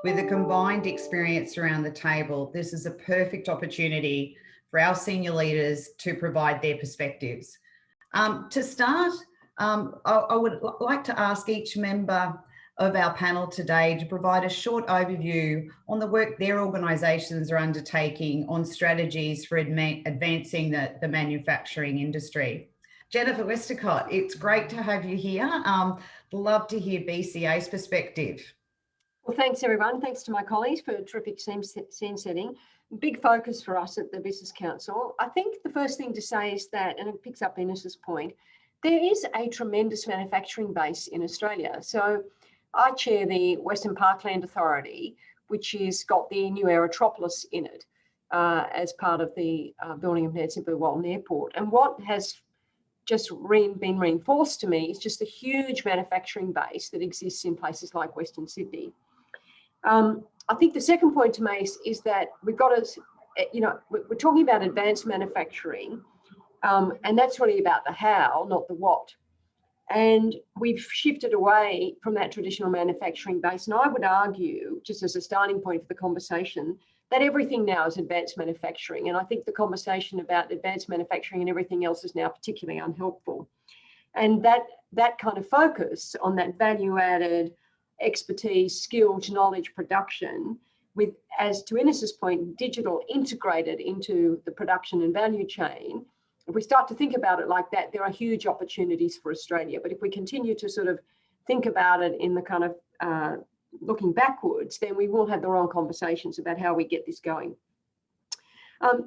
With a combined experience around the table, this is a perfect opportunity for our senior leaders to provide their perspectives. To start, I would like to ask each member of our panel today to provide a short overview on the work their organisations are undertaking on strategies for advancing the manufacturing industry. Jennifer Westacott, it's great to have you here. Love to hear BCA's perspective. Well, thanks everyone. Thanks to my colleagues for a terrific scene setting. Big focus for us at the Business Council. I think the first thing to say is that, and it picks up Ines' point, there is a tremendous manufacturing base in Australia. So I chair the Western Parkland Authority, which has got the new Aerotropolis in it as part of the building of Nancy Blue Walton Airport. And what has just been reinforced to me is just the huge manufacturing base that exists in places like Western Sydney. I think the second point to make is that we've got to, we're talking about advanced manufacturing, and that's really about the how, not the what. And we've shifted away from that traditional manufacturing base. And I would argue, just as a starting point for the conversation, that everything now is advanced manufacturing. And I think the conversation about advanced manufacturing and everything else is now particularly unhelpful. And that kind of focus on that value-added expertise, skills, knowledge, production, with, as to Ines' point, digital integrated into the production and value chain. If we start to think about it like that, there are huge opportunities for Australia. But if we continue to sort of think about it in the kind of looking backwards, then we will have the wrong conversations about how we get this going.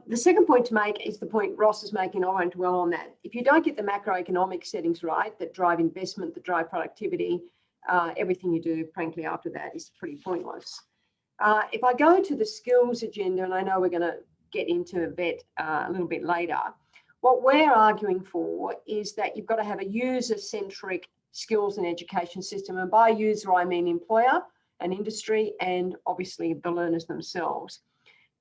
The second point to make is the point Ross is making. I won't dwell on that. If you don't get the macroeconomic settings right that drive investment, that drive productivity, everything you do, frankly, after that is pretty pointless. If I go to the skills agenda, and I know we're going to get into VET a little bit later, what we're arguing for is that you've got to have a user-centric skills and education system. And by user, I mean employer and industry, and obviously the learners themselves,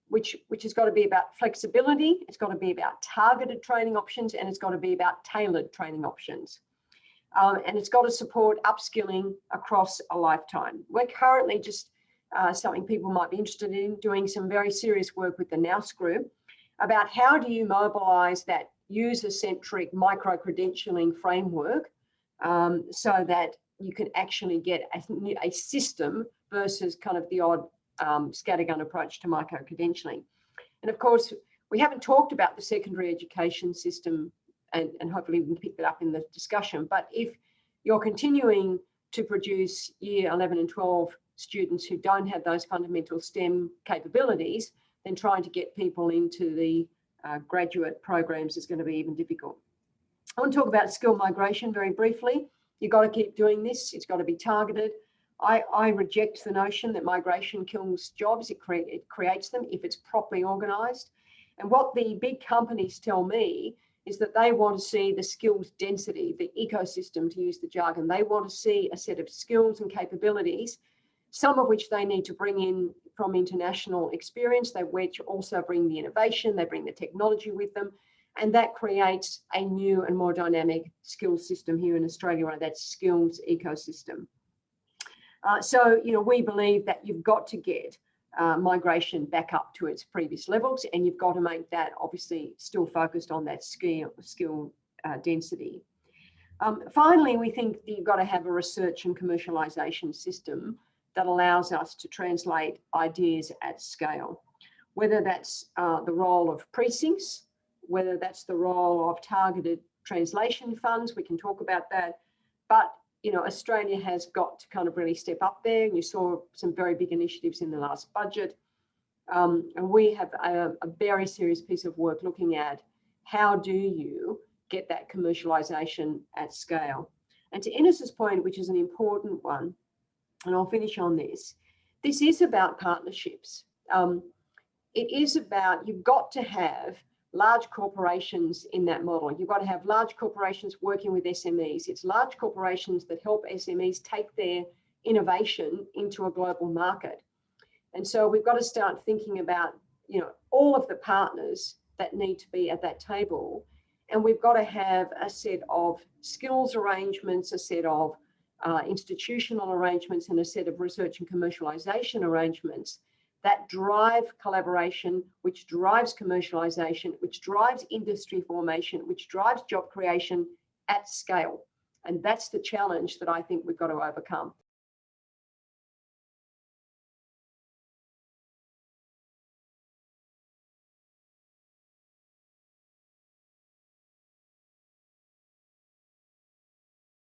which has got to be about flexibility, it's got to be about targeted training options, and it's got to be about tailored training options. And it's got to support upskilling across a lifetime. We're currently just something people might be interested in, doing some very serious work with the Nous group about how do you mobilise that user-centric micro-credentialing framework so that you can actually get a system versus kind of the odd scattergun approach to micro-credentialing. And of course, we haven't talked about the secondary education system, and hopefully we can pick that up in the discussion. But if you're continuing to produce year 11 and 12 students who don't have those fundamental STEM capabilities, then trying to get people into the graduate programs is going to be even difficult. I want to talk about skill migration very briefly. You've got to keep doing this. It's got to be targeted. I reject the notion that migration kills jobs. It creates them if it's properly organised. And what the big companies tell me is that they want to see the skills density, the ecosystem, to use the jargon. They want to see a set of skills and capabilities, some of which they need to bring in from international experience, they which also bring the innovation, they bring the technology with them, and that creates a new and more dynamic skills system here in Australia, right? That skills ecosystem. So, we believe that you've got to get migration back up to its previous levels, and you've got to make that obviously still focused on that skill density. Finally, we think that you've got to have a research and commercialisation system that allows us to translate ideas at scale, whether that's the role of precincts, whether that's the role of targeted translation funds. We can talk about that. But, Australia has got to kind of really step up there. And you saw some very big initiatives in the last budget. And we have a very serious piece of work looking at how do you get that commercialisation at scale. And to Ines' point, which is an important one, and I'll finish on this, this is about partnerships. It is about, you've got to have large corporations in that model. You've got to have large corporations working with SMEs. It's large corporations that help SMEs take their innovation into a global market. And so we've got to start thinking about, all of the partners that need to be at that table. And we've got to have a set of skills arrangements, a set of institutional arrangements and a set of research and commercialisation arrangements that drive collaboration, which drives commercialisation, which drives industry formation, which drives job creation at scale. And that's the challenge that I think we've got to overcome.